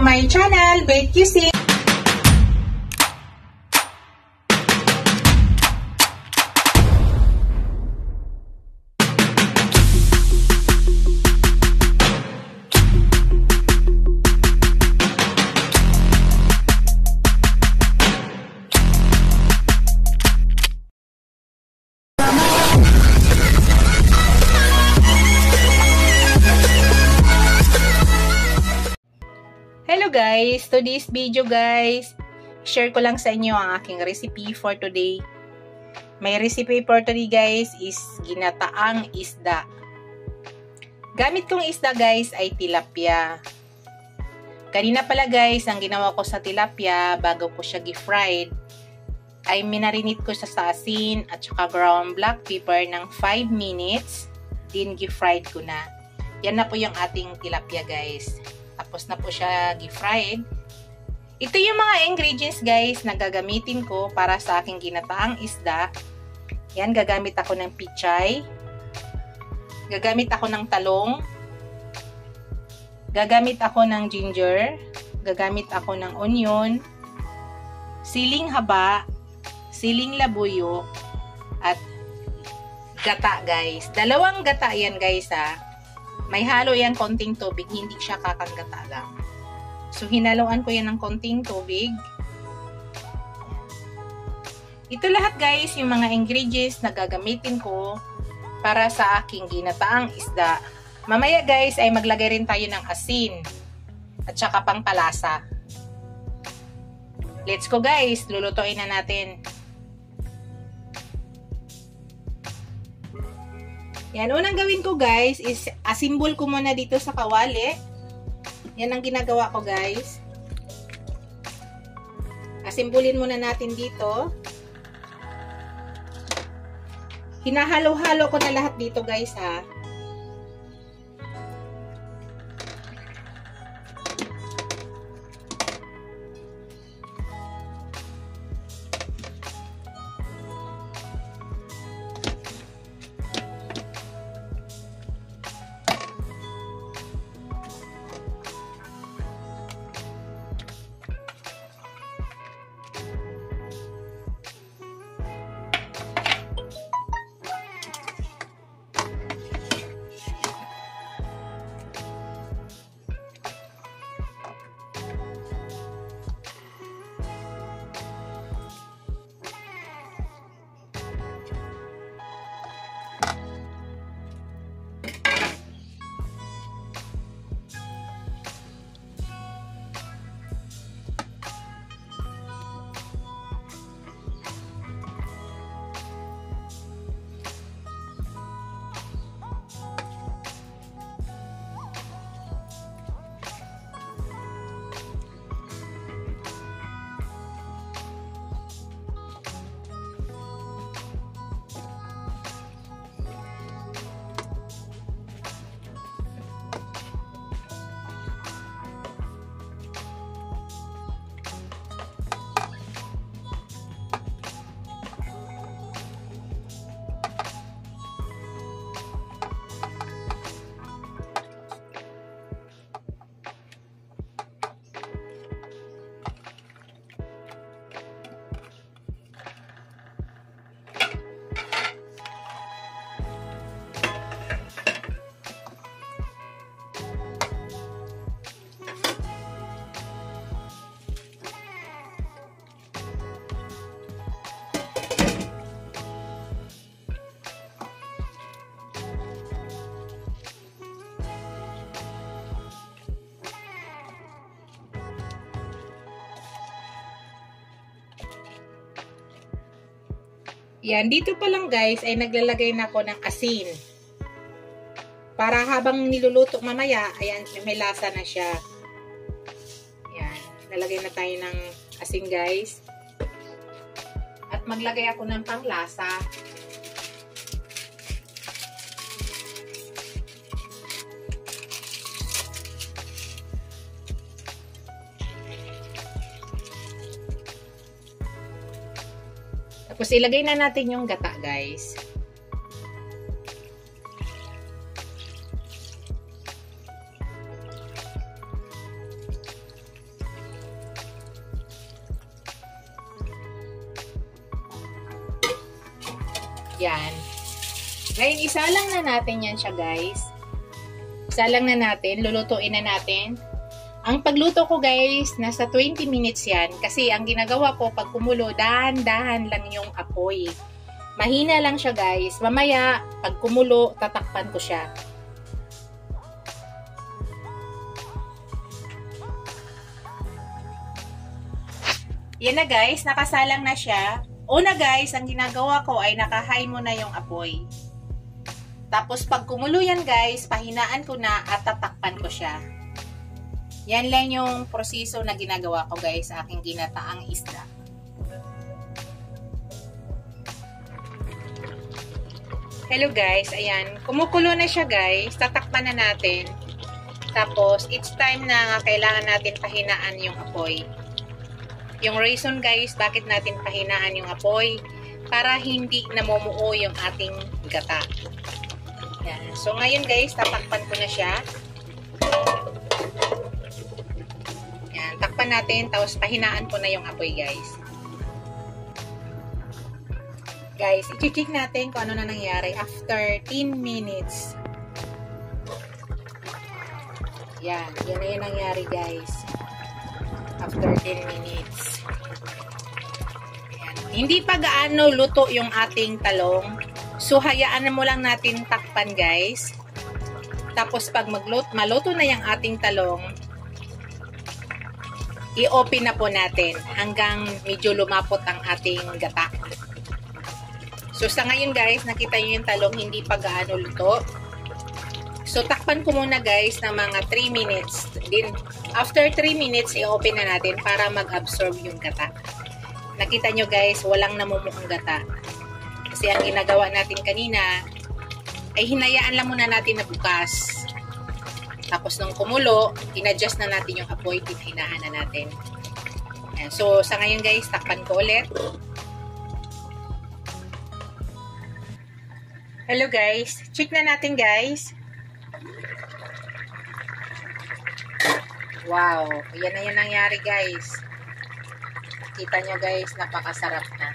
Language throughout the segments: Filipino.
my channel, Bake QC. Hello guys, today's video guys, share ko lang sa inyo ang aking recipe for today. My recipe for today guys is ginataang isda. Gamit kong isda guys ay tilapia. Kanina pala guys, ang ginawa ko sa tilapia bago ko siya gi-fried ay minarinate ko siya sa asin at saka ground black pepper ng 5 minutes. Din gi-fried ko na. Yan na po yung ating tilapia guys. Tapos na po siya gi-fried. Ito yung mga ingredients guys na gagamitin ko para sa aking ginataang isda. Yan, gagamit ako ng pichay. Gagamit ako ng talong. Gagamit ako ng ginger. Gagamit ako ng onion. Siling haba. Siling labuyo. At gata guys. Dalawang gata yan guys ha. May halo yan konting tubig, hindi siya kakagata lang. So, hinaluan ko yan ng konting tubig. Ito lahat guys, yung mga ingredients na gagamitin ko para sa aking ginataang isda. Mamaya guys, ay maglagay rin tayo ng asin at saka pangpalasa. Let's go guys, lulutuin na natin. Yan, unang gawin ko guys is asimbol ko muna dito sa kawali. Yan ang ginagawa ko guys. Asimbulin muna natin dito. Hinahalo-halo ko na lahat dito guys ha. Yan, dito pa lang guys ay naglalagay na ako ng asin. Para habang niluluto mamaya, ayan, may lasa na siya. Yan, nalagay na tayo ng asin guys. At maglagay ako ng panglasa. Tapos ilagay na natin yung gata guys. Yan. Ngayon, isa lang na natin yan siya, guys. Isa lang na natin. Lulutuin na natin. Ang pagluto ko, guys, nasa 20 minutes yan. Kasi ang ginagawa ko, pag kumulo, dahan-dahan lang yung apoy. Mahina lang siya, guys. Mamaya, pag kumulo, tatakpan ko siya. Yan na, guys. Nakasalang na siya. Una, guys, ang ginagawa ko ay naka-high mo na yung apoy. Tapos, pag kumulo yan, guys, pahinaan ko na at tatakpan ko siya. Yan lang yung proseso na ginagawa ko, guys, sa aking ginataang isda. Hello, guys. Ayan. Kumukulo na siya, guys. Tatakpan na natin. Tapos, it's time na kailangan natin pahinaan yung apoy. Yung reason, guys, bakit natin pahinaan yung apoy, para hindi namumuo yung ating gata. Yan. So, ngayon, guys, tatakpan ko na siya. Yan. Takpan natin, tapos pahinaan ko na yung apoy, guys. Guys, i-check natin kung ano na nangyari after 10 minutes. Yan. Yan na yung nangyari, guys. After 10 minutes. Ayan. Hindi pa gaano luto yung ating talong. So, hayaan mo lang natin takpan, guys. Tapos, pag maluto na yung ating talong, i-open na po natin hanggang medyo lumapot ang ating gata. So, sa ngayon, guys, nakita nyo yung talong hindi pa gaano luto. So, takpan ko muna, guys, ng mga 3 minutes. Then, after 3 minutes, i-open na natin para mag-absorb yung gata. Nakita nyo, guys, walang namumuong gata. Kasi ang ginagawa natin kanina, ay hinayaan lang muna natin na bukas. Tapos, nung kumulo, in-adjust na natin yung apoy, hinaan na natin. Ayan. So, sa ngayon, guys, takpan ko ulit. Hello, guys. Check na natin, guys. Wow, yan na yung nangyari, guys. Kita nyo, guys, napakasarap na.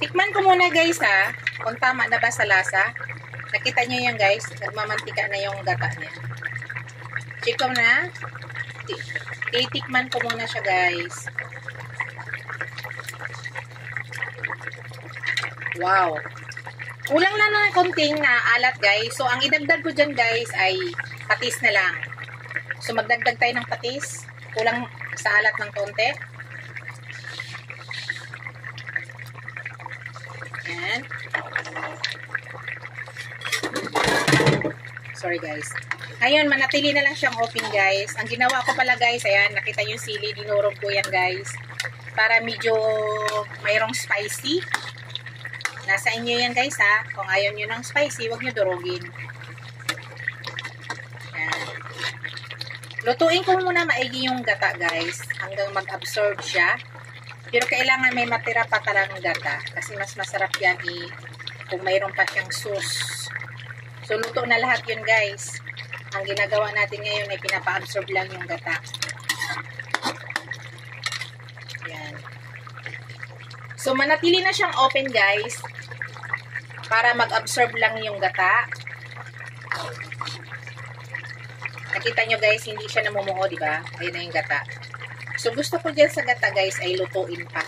Tikman ko muna, guys, ha, kung tama na ba sa lasa. Nakita nyo yan, guys, nagmamantika na yung gata niya. Check ko na. Titikman ko muna siya, guys. Wow. Kulang lang ng konting na alat, guys. So, ang idagdag ko dyan, guys, ay patis na lang. So, magdagdag tayo ng patis. Kulang sa alat ng konti. Ayan. Sorry, guys. Ngayon, manatili na lang siyang open, guys. Ang ginawa ko pala, guys, ayan, nakita yung sili, dinurog ko yan, guys. Para medyo mayroong spicy. Nasa inyo yan, guys, ha. Kung ayaw nyo ng spicy, huwag nyo durugin. Yan. Lutuin ko muna maigi yung gata, guys. Hanggang mag-absorb siya. Pero kailangan may matira pa talagang gata. Kasi mas masarap yan kung mayroon pa siyang sauce. So, luto na lahat yun, guys. Ang ginagawa natin ngayon ay pinapa-absorb lang yung gata. Yan. So, manatili na siyang open, guys. Para mag-absorb lang yung gata. Nakita nyo, guys, hindi siya namumuo, di ba? Ayun na yung gata. So, gusto ko dyan sa gata, guys, ay lutuin pa.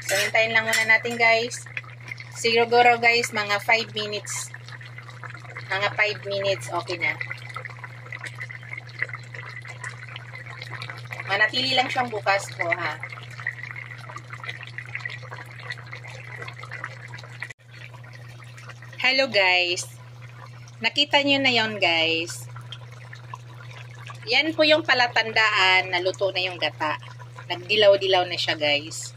So, hintayin lang muna natin, guys. Siguro, guys, mga 5 minutes. Mga 5 minutes, okay na. Manatili lang siyang bukas po, ha. Hello, guys. Nakita nyo na yon, guys. Yan po yung palatandaan na luto na yung gata. Nagdilaw-dilaw na siya, guys.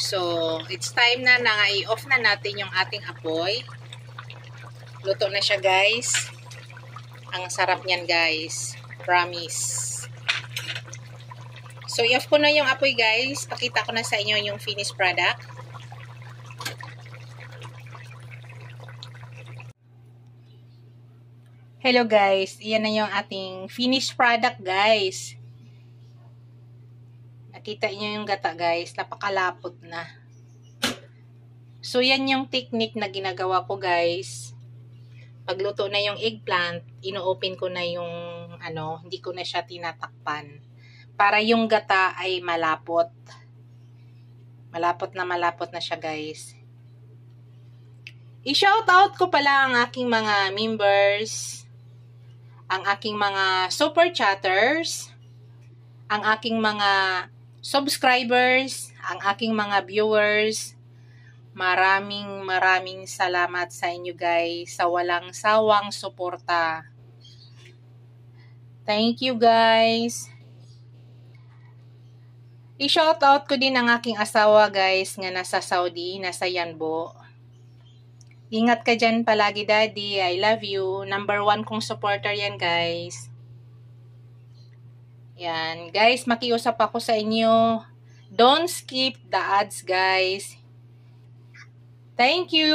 So, it's time na i-off na natin yung ating apoy. Luto na siya, guys. Ang sarap niyan, guys. Promise. So, i-off ko na yung apoy, guys. Pakita ko na sa inyo yung finished product. Hello guys, iyan na yung ating finished product guys. Nakita niyo yung gata guys, napakalapot na. So yan yung technique na ginagawa ko guys. Pagluto na yung eggplant, ino-open ko na yung hindi ko na siya tinatakpan. Para yung gata ay malapot. Malapot na siya guys. I-shoutout ko pala ang aking mga members, ang aking mga super chatters, ang aking mga subscribers, ang aking mga viewers. Maraming salamat sa inyo guys sa walang sawang suporta. Thank you guys. I-shoutout ko din ang aking asawa guys nga nasa Saudi, nasa Yanbo. Ingat ka dyan palagi daddy, I love you. Number 1 kong supporter yan guys. Yan guys, makiusap ako sa inyo. Don't skip the ads guys. Thank you.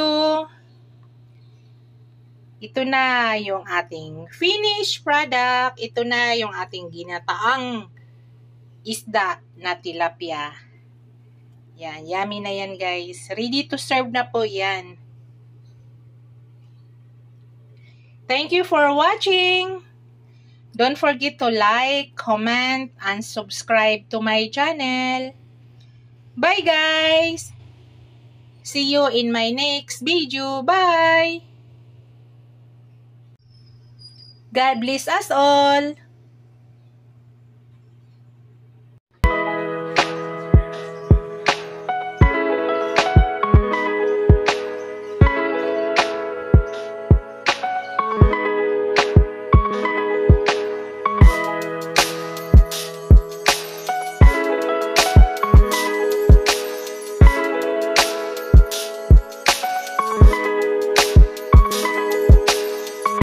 Ito na yung ating finished product. Ito na yung ating ginataang isda na tilapia. Yan, yummy na yan guys. Ready to serve na po yan. Thank you for watching. Don't forget to like, comment, and subscribe to my channel. Bye guys! See you in my next video. Bye! God bless us all!